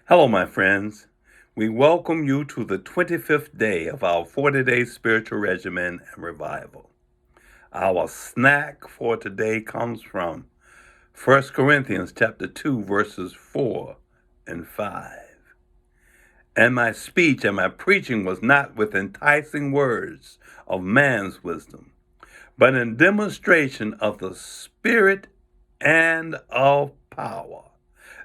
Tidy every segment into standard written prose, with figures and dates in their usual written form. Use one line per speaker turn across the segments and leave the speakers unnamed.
Hello, my friends. We welcome you to the 25th day of our 40-day spiritual regimen and revival. Our snack for today comes from 1 Corinthians chapter 2, verses 4 and 5. And my speech and my preaching was not with enticing words of man's wisdom, but in demonstration of the Spirit and of power,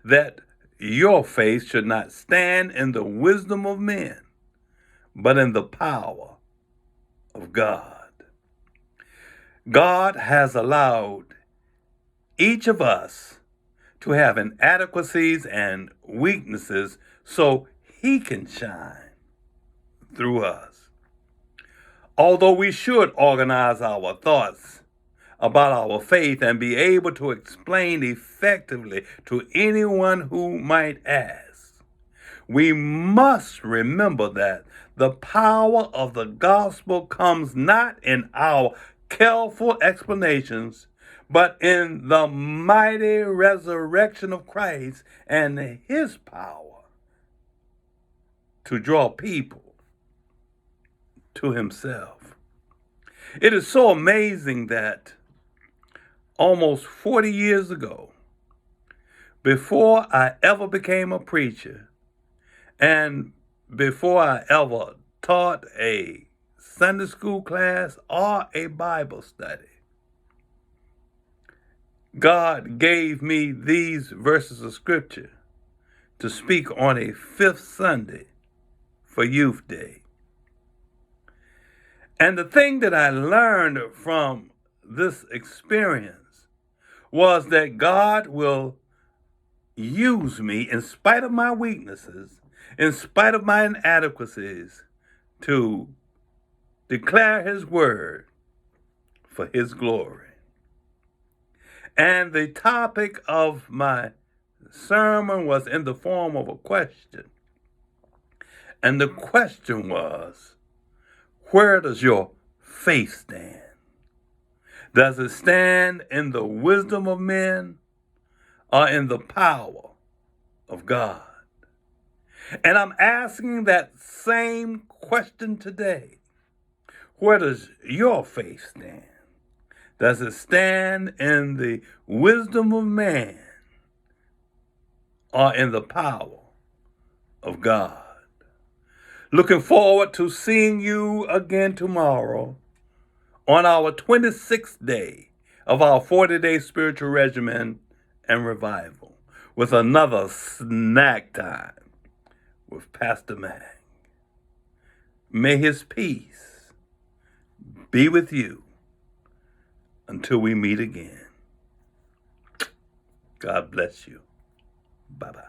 that your faith should not stand in the wisdom of men, but in the power of God. God has allowed each of us to have inadequacies and weaknesses so He can shine through us. Although we should organize our thoughts about our faith and be able to explain effectively to anyone who might ask, we must remember that the power of the gospel comes not in our careful explanations, but in the mighty resurrection of Christ and His power to draw people to Himself. It is so amazing that almost 40 years ago, before I ever became a preacher, and before I ever taught a Sunday school class or a Bible study, God gave me these verses of Scripture to speak on a fifth Sunday for Youth Day. And the thing that I learned from this experience was that God will use me in spite of my weaknesses, in spite of my inadequacies, to declare His word for His glory. And the topic of my sermon was in the form of a question. And the question was, where does your faith stand? Does it stand in the wisdom of men or in the power of God? And I'm asking that same question today. Where does your faith stand? Does it stand in the wisdom of man or in the power of God? Looking forward to seeing you again tomorrow on our 26th day of our 40-day spiritual regimen and revival with another snack time with Pastor Mang. May His peace be with you until we meet again. God bless you. Bye-bye.